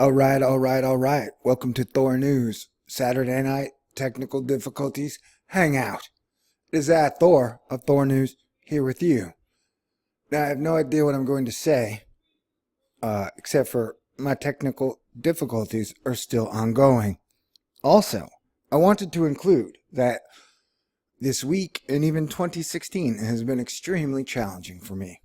All right. Welcome to THORnews. Saturday night technical difficulties Hangout. It is Thor of THORnews here with you. Now I have no idea what I'm going to say, except for my technical difficulties are still ongoing. Also, I wanted to include that this week and even 2016 has been extremely challenging for me.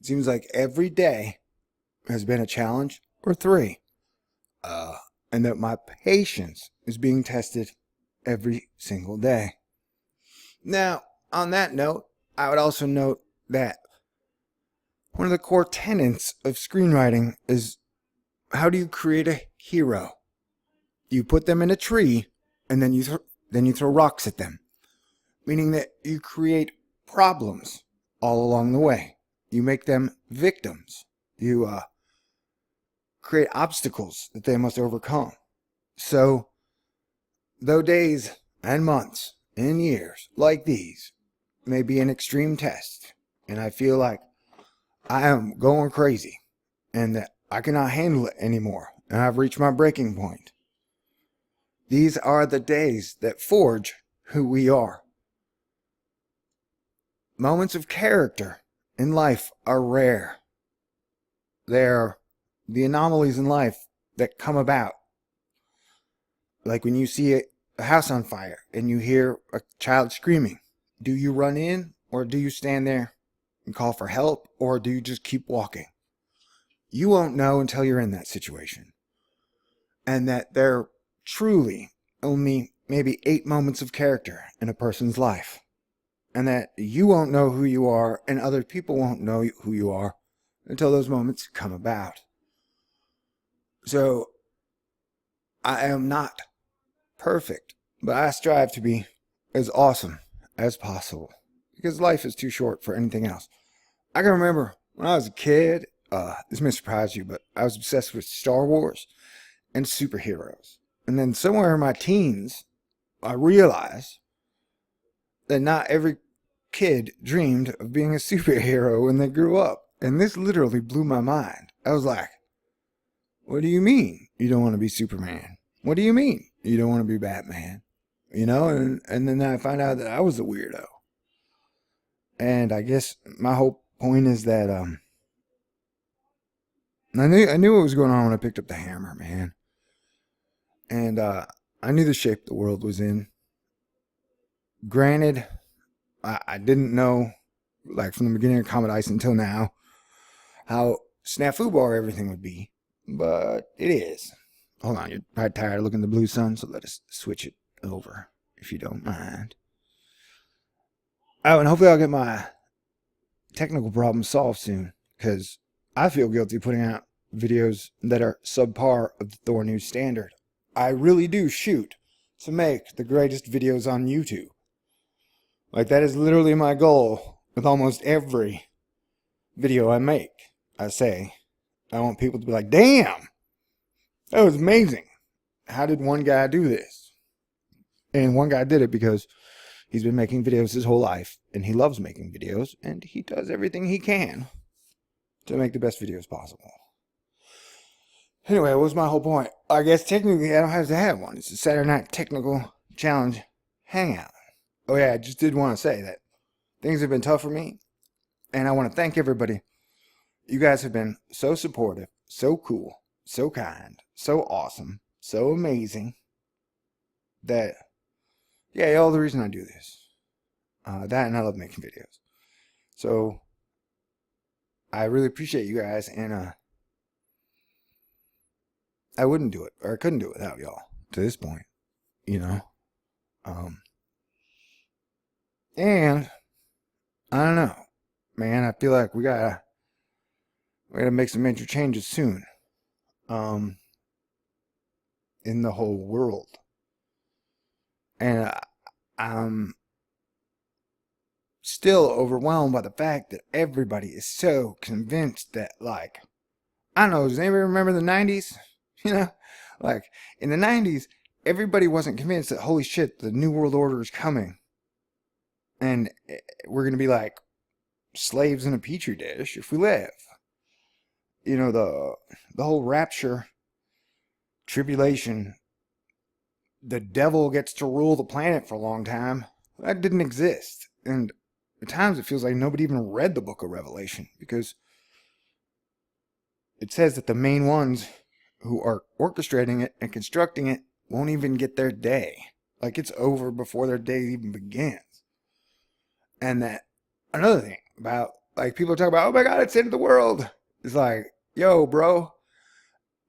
It seems like every day has been a challenge or three. And that my patience is being tested every single day. Now, on that note, I would also note that one of the core tenets of screenwriting is, how do you create a hero? You put them in a tree, and then you throw rocks at them, meaning that you create problems all along the way. You make them victims. You create obstacles that they must overcome. So, though days and months and years like these may be an extreme test, and I feel like I am going crazy and that I cannot handle it anymore and I've reached my breaking point, these are the days that forge who we are. Moments of character in life are rare. They're the anomalies in life that come about. Like when you see a house on fire and you hear a child screaming. Do you run in, or do you stand there and call for help, or do you just keep walking? You won't know until you're in that situation. And that there are truly only maybe 8 moments of character in a person's life. And that you won't know who you are and other people won't know who you are until those moments come about. So, I am not perfect, but I strive to be as awesome as possible, because life is too short for anything else. I can remember when I was a kid, this may surprise you, but I was obsessed with Star Wars and superheroes. And then somewhere in my teens, I realized that not every kid dreamed of being a superhero when they grew up. And this literally blew my mind. I was like, what do you mean you don't want to be Superman? What do you mean you don't want to be Batman? You know, and then I found out that I was a weirdo. And I guess my whole point is that I knew what was going on when I picked up the hammer, man. And I knew the shape the world was in. Granted, I didn't know, like from the beginning of Comet Ice until now, how snafu bar everything would be. But it is. Hold on, you're probably tired of looking at the blue sun, so let us switch it over, if you don't mind. Oh, and hopefully I'll get my technical problem solved soon, because I feel guilty putting out videos that are subpar of the THORnews standard. I really do shoot to make the greatest videos on YouTube. Like, that is literally my goal with almost every video I make. I say, I want people to be like, damn, that was amazing. How did one guy do this? And one guy did it because he's been making videos his whole life, and he loves making videos, and he does everything he can to make the best videos possible. Anyway, what was my whole point? I guess technically I don't have to have one. It's a Saturday Night Technical Challenge Hangout. Oh yeah, I just did want to say that things have been tough for me, and I want to thank everybody. You guys have been so supportive, so cool, so kind, so awesome, so amazing, that, yeah, all the reason I do this. That, and I love making videos. So, I really appreciate you guys, and I wouldn't do it, or I couldn't do it without y'all, to this point, you know. And, I don't know, man, I feel like we gotta make some major changes soon, in the whole world. And I'm still overwhelmed by the fact that everybody is so convinced that, like, I don't know, does anybody remember the 90s? You know, like, in the 90s, everybody wasn't convinced that, holy shit, the New World Order is coming. And we're going to be like slaves in a petri dish if we live. You know, the whole rapture tribulation, the devil gets to rule the planet for a long time. That didn't exist. And at times it feels like nobody even read the book of Revelation, because it says that the main ones who are orchestrating it and constructing it won't even get their day. Like, it's over before their day even begins. And that, another thing about, like, people talk about, oh my God, it's the end of the world. It's like, yo, bro,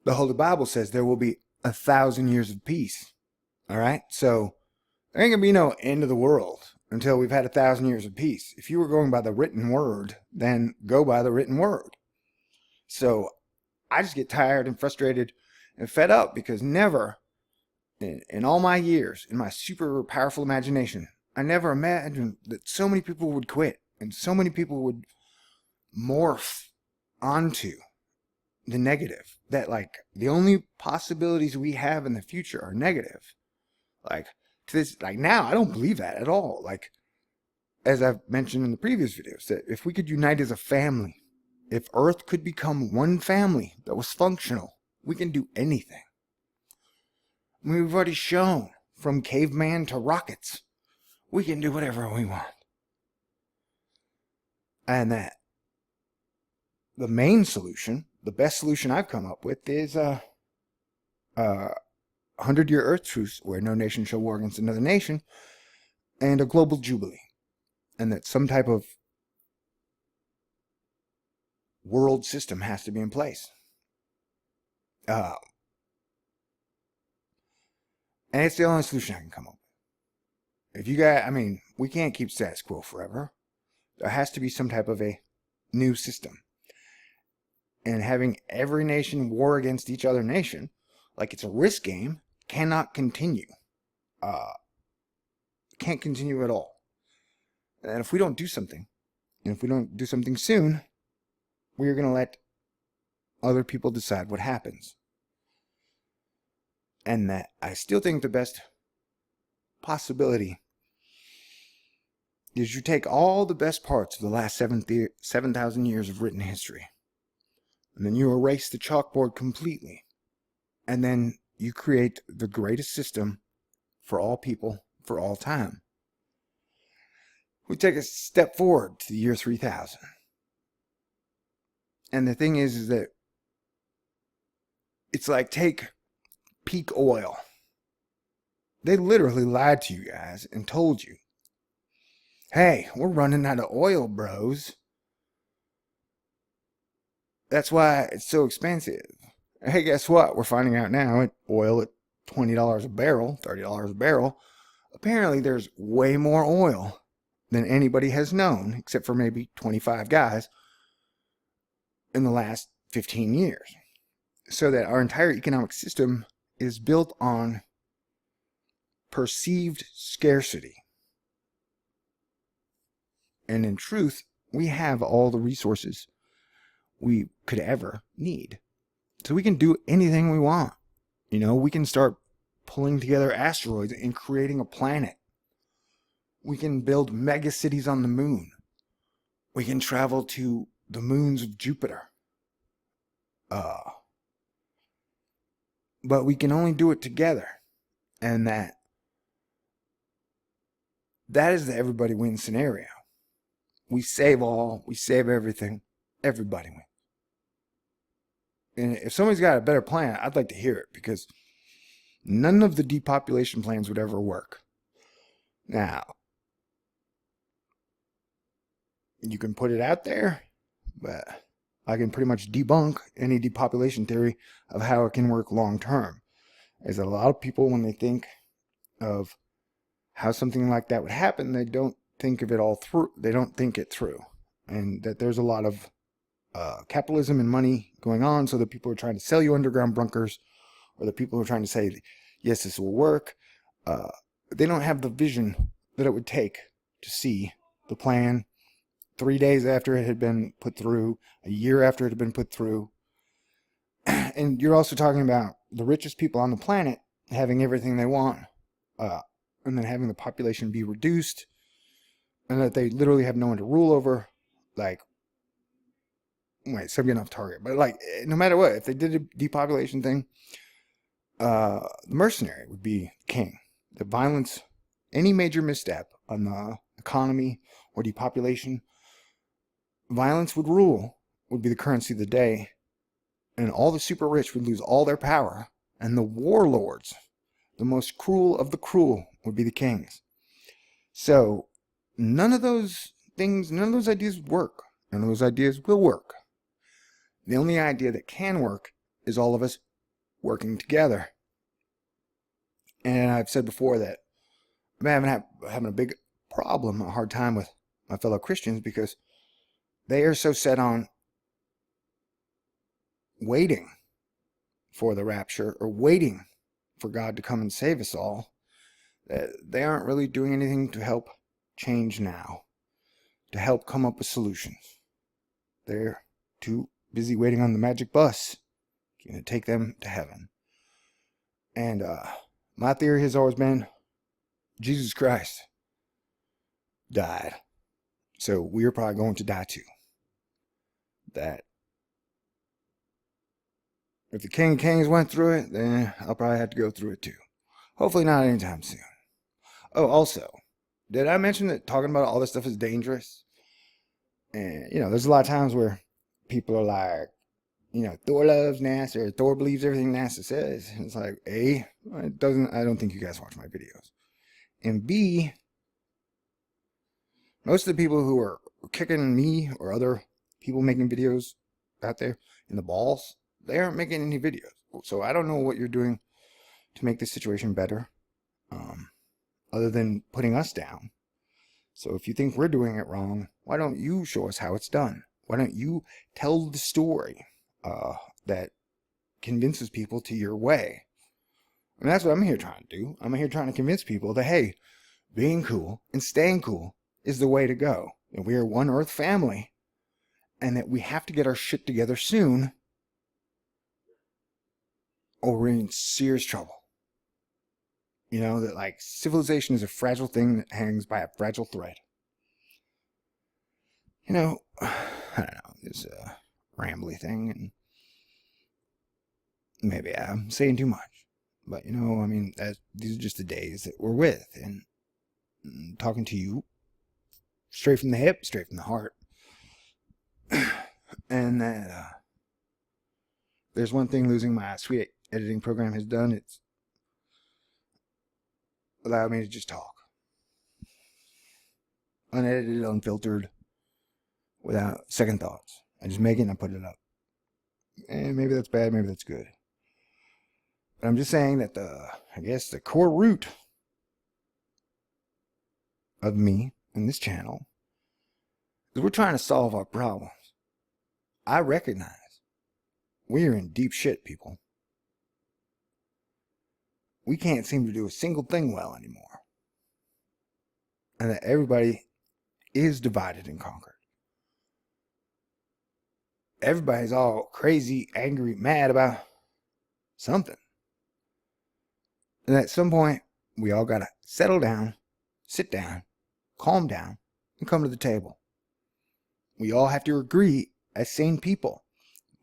the Holy Bible says there will be 1,000 years of peace. All right? So there ain't going to be no end of the world until we've had 1,000 years of peace. If you were going by the written word, then go by the written word. So I just get tired and frustrated and fed up, because never in all my years, in my super powerful imagination, I never imagined that so many people would quit and so many people would morph onto the negative. That, like, the only possibilities we have in the future are negative. Like, to this, like, now I don't believe that at all. Like, as I've mentioned in the previous videos, that if we could unite as a family, if Earth could become one family that was functional, we can do anything. I mean, we've already shown, from caveman to rockets, we can do whatever we want. And that the main solution, the best solution I've come up with, is a 100-year Earth truce where no nation shall war against another nation, and a global jubilee. And that some type of world system has to be in place. And it's the only solution I can come up with. If you guys, I mean, we can't keep status quo forever. There has to be some type of a new system. And having every nation war against each other nation, like it's a risk game, cannot continue. Can't continue at all. And if we don't do something, and if we don't do something soon, we're going to let other people decide what happens. And that I still think the best possibility is you take all the best parts of the last 7,000 years of written history, and then you erase the chalkboard completely, and then you create the greatest system for all people for all time. We take a step forward to the year 3000. And the thing is that it's like, take peak oil. They literally lied to you guys and told you, hey, we're running out of oil, bros. That's why it's so expensive. Hey, guess what? We're finding out now, oil at $20 a barrel, $30 a barrel. Apparently there's way more oil than anybody has known, except for maybe 25 guys in the last 15 years. So that our entire economic system is built on perceived scarcity. And in truth, we have all the resources we could ever need. So we can do anything we want. You know, we can start pulling together asteroids and creating a planet. We can build mega cities on the moon. We can travel to the moons of Jupiter. But we can only do it together. And that is the everybody wins scenario. We save all, we save everything, everybody wins. And if somebody's got a better plan, I'd like to hear it, because none of the depopulation plans would ever work. Now, you can put it out there, but I can pretty much debunk any depopulation theory of how it can work long term. As a lot of people, when they think of how something like that would happen, they don't think of it all through. They don't think it through. And that there's a lot of capitalism and money going on, so that people are trying to sell you underground bunkers, or the people who are trying to say, yes, this will work. They don't have the vision that it would take to see the plan 3 days after it had been put through, a year after it had been put through. And you're also talking about the richest people on the planet having everything they want, and then having the population be reduced, and that they literally have no one to rule over. Like, wait, so I'm getting off target, but like, no matter what, if they did a depopulation thing, The mercenary would be king. The violence, any major misstep on the economy or depopulation, violence would rule, would be the currency of the day, and all the super rich would lose all their power, and the warlords, the most cruel of the cruel, would be the kings. So none of those things, none of those ideas work. None of those ideas will work. The only idea that can work is all of us working together. And I've said before that I'm having a big problem, a hard time with my fellow Christians, because they are so set on waiting for the rapture or waiting for God to come and save us all, that they aren't really doing anything to help change now, to help come up with solutions. They're too busy waiting on the magic bus to take them to heaven. And my theory has always been Jesus Christ died, so we're probably going to die too. That if the King of Kings went through it, then I'll probably have to go through it too. Hopefully not anytime soon. Oh, also, did I mention that talking about all this stuff is dangerous? And, there's a lot of times where people are like, Thor loves NASA, or Thor believes everything NASA says. It's like, A, I don't think you guys watch my videos. And B, most of the people who are kicking me or other people making videos out there in the balls, they aren't making any videos. So I don't know what you're doing to make this situation better, other than putting us down. So if you think we're doing it wrong, why don't you show us how it's done? Why don't you tell the story that convinces people to your way? And that's what I'm here trying to do. I'm here trying to convince people that, hey, being cool and staying cool is the way to go. And we are one Earth family, and that we have to get our shit together soon, or we're in serious trouble. That like civilization is a fragile thing that hangs by a fragile thread. I don't know, it's a rambly thing, and maybe I'm saying too much. But, these are just the days that we're with, and talking to you straight from the hip, straight from the heart. And that there's one thing losing my sweet editing program has done. It's allowed me to just talk. Unedited, unfiltered, without second thoughts. I just make it and I put it up. And maybe that's bad, maybe that's good. But I'm just saying that the core root of me and this channel is we're trying to solve our problems. I recognize we're in deep shit, people. We can't seem to do a single thing well anymore. And that everybody is divided and conquered. Everybody's all crazy, angry, mad about something. And at some point, we all gotta settle down, sit down, calm down, and come to the table. We all have to agree as sane people.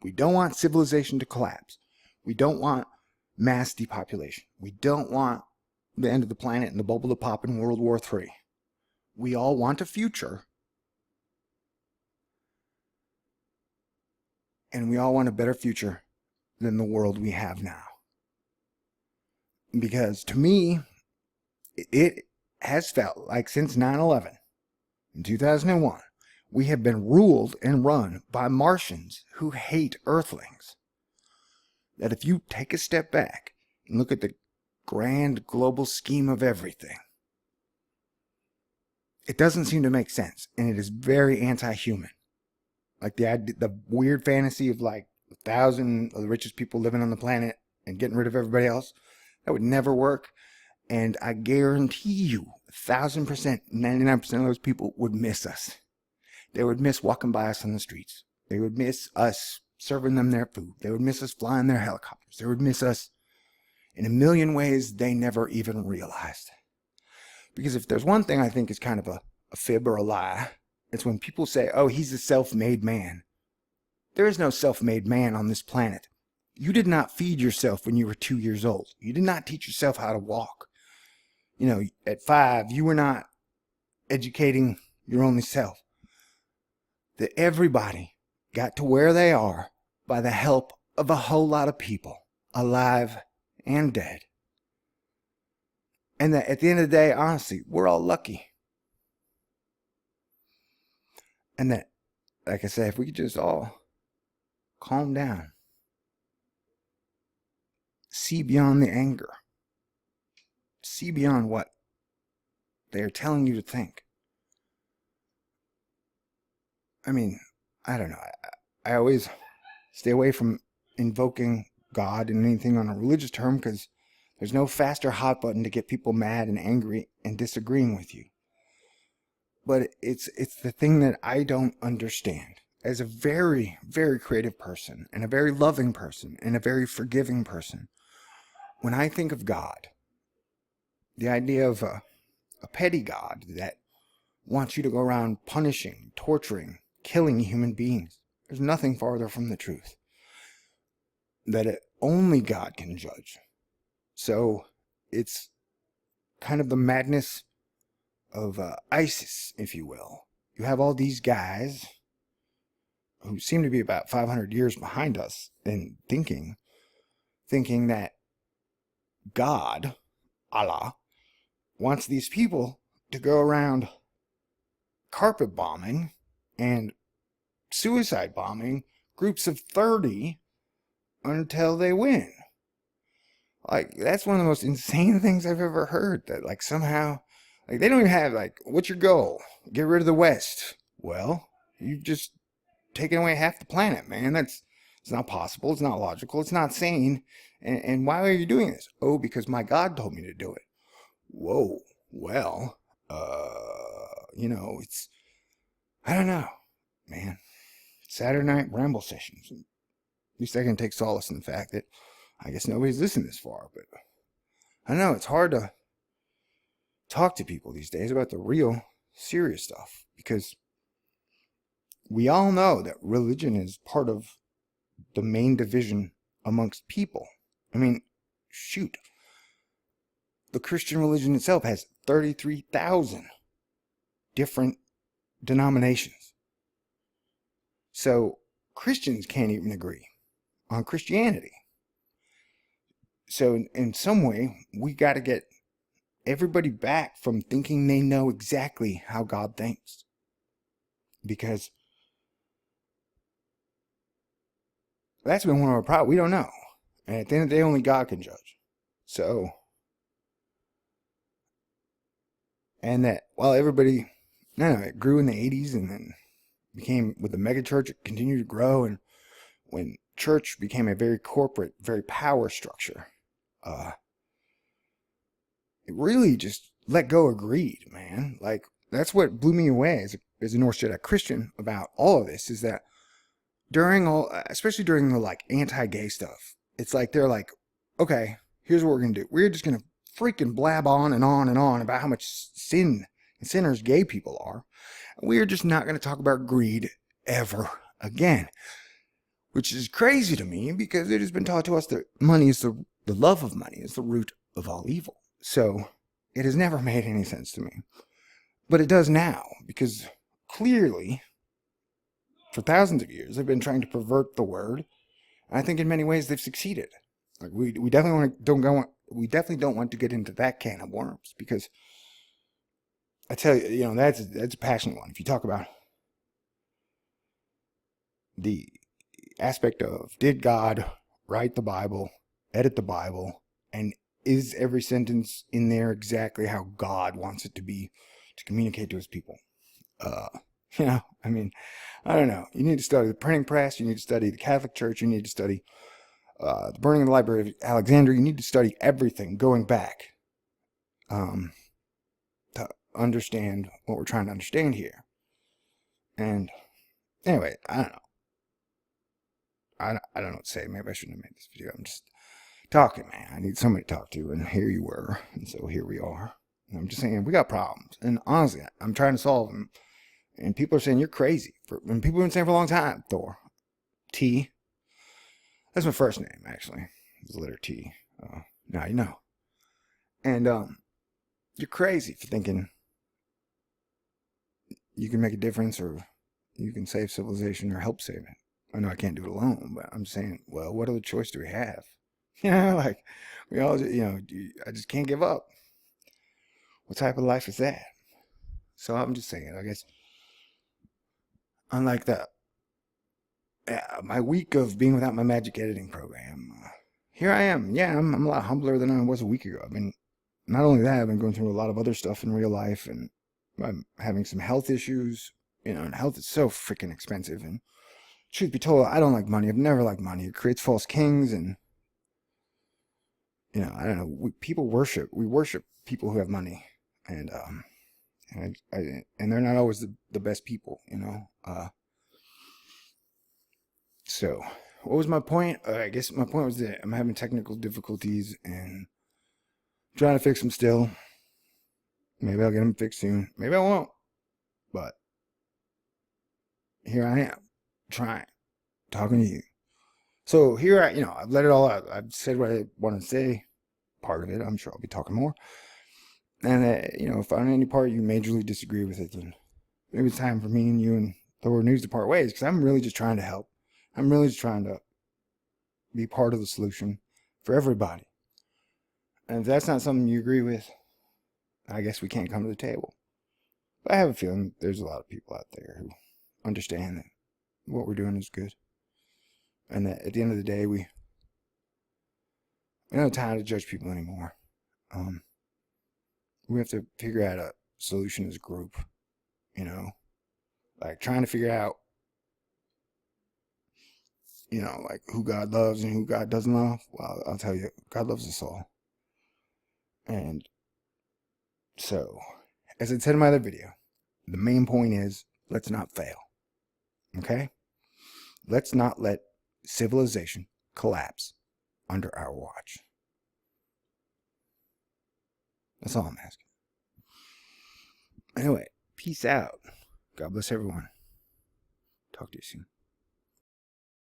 We don't want civilization to collapse. We don't want mass depopulation. We don't want the end of the planet and the bubble to pop in World War III. We all want a future. And we all want a better future than the world we have now. Because to me, it has felt like since 9/11 in 2001, we have been ruled and run by Martians who hate Earthlings. That if you take a step back and look at the grand global scheme of everything, it doesn't seem to make sense, and it is very anti-human. Like the weird fantasy of like 1,000 of the richest people living on the planet and getting rid of everybody else, that would never work. And I guarantee you, 1,000%, 99% of those people would miss us. They would miss walking by us on the streets. They would miss us serving them their food. They would miss us flying their helicopters. They would miss us in a million ways they never even realized. Because if there's one thing I think is kind of a fib or a lie, it's when people say, oh, he's a self-made man. There is no self-made man on this planet. You did not feed yourself when you were 2 years old. You did not teach yourself how to walk. At 5, you were not educating your only self. That everybody got to where they are by the help of a whole lot of people, alive and dead. And that at the end of the day, honestly, we're all lucky. And that, like I said, if we could just all calm down, see beyond the anger, see beyond what they are telling you to think. I mean, I don't know. I always stay away from invoking God in anything on a religious term because there's no faster hot button to get people mad and angry and disagreeing with you. But it's the thing that I don't understand. As a very, very creative person and a very loving person and a very forgiving person, when I think of God, the idea of a petty God that wants you to go around punishing, torturing, killing human beings, there's nothing farther from the truth. That only God can judge. So it's kind of the madness of ISIS, if you will. You have all these guys who seem to be about 500 years behind us in thinking that God, Allah, wants these people to go around carpet bombing and suicide bombing groups of 30 until they win. Like, that's one of the most insane things I've ever heard. That, like, somehow, like, they don't even have, like, what's your goal? Get rid of the West. Well, you've just taken away half the planet, man. It's not possible. It's not logical. It's not sane. And why are you doing this? Oh, because my God told me to do it. Whoa. Well, it's, I don't know, man. Saturday night ramble sessions. At least I can take solace in the fact that I guess nobody's listened this far, but I don't know, it's hard to talk to people these days about the real serious stuff because we all know that religion is part of the main division amongst people. I mean, shoot. The Christian religion itself has 33,000 different denominations. So Christians can't even agree on Christianity. So in some way, we got to get everybody back from thinking they know exactly how God thinks. Because that's been one of our problems. We don't know. And at the end of the day, only God can judge. So, and that while everybody, it grew in the 80s and then became, with the megachurch, it continued to grow. And when church became a very corporate, very power structure, it really just let go of greed, man. Like, that's what blew me away as a North Jedi Christian about all of this, is that especially during the, like, anti-gay stuff, it's like, they're like, okay, here's what we're going to do. We're just going to freaking blab on and on and on about how much sin and sinners gay people are. We're just not going to talk about greed ever again. Which is crazy to me because it has been taught to us that money is the love of money is the root of all evil. So it has never made any sense to me. But it does now, because clearly, for thousands of years, they've been trying to pervert the word. And I think in many ways they've succeeded. Like, we definitely don't want to get into that can of worms, because I tell you, that's a passionate one. If you talk about the aspect of, did God write the Bible, edit the Bible, and is every sentence in there exactly how God wants it to be to communicate to his people? I mean, I don't know. You need to study the printing press. You need to study the Catholic Church. You need to study the burning of the Library of Alexandria. You need to study everything going back to understand what we're trying to understand here. And anyway, I don't know. I don't know what to say. Maybe I shouldn't have made this video. I'm just talking, man. I need somebody to talk to, and here you were. And so here we are. And I'm just saying, we got problems. And honestly, I'm trying to solve them. And people are saying, you're crazy. And people have been saying for a long time, Thor. That's my first name, actually. It's the letter T. Now you know. And you're crazy for thinking you can make a difference or you can save civilization or help save it. I know I can't do it alone, but I'm saying, well, what other choice do we have? Like we all, I just can't give up. What type of life is that? So I'm just saying, I guess, unlike that, my week of being without my magic editing program, here I am. Yeah, I'm a lot humbler than I was a week ago. I mean, not only that, I've been going through a lot of other stuff in real life, and I'm having some health issues. And health is so freaking expensive. And truth be told, I don't like money. I've never liked money. It creates false kings, and I don't know. We worship people who have money, and and they're not always the best people. So what was my point? I guess my point was that I'm having technical difficulties and trying to fix them still. Maybe I'll get them fixed soon. Maybe I won't. But here I am, trying, talking to you. So here I've let it all out. I've said what I want to say. Part of it, I'm sure I'll be talking more. And if on any part you majorly disagree with it, then maybe it's time for me and you and THORnews to part ways. Because I'm really just trying to help. I'm really just trying to be part of the solution for everybody. And if that's not something you agree with, I guess we can't come to the table. But I have a feeling there's a lot of people out there who understand that what we're doing is good. And that at the end of the day, we don't have time to judge people anymore. We have to figure out a solution as a group, like trying to figure out, like who God loves and who God doesn't love. Well, I'll tell you, God loves us all. And so, as I said in my other video, the main point is, let's not fail. Okay? Let's not let civilization collapse under our watch. That's all I'm asking. Anyway, peace out. God bless everyone. Talk to you soon.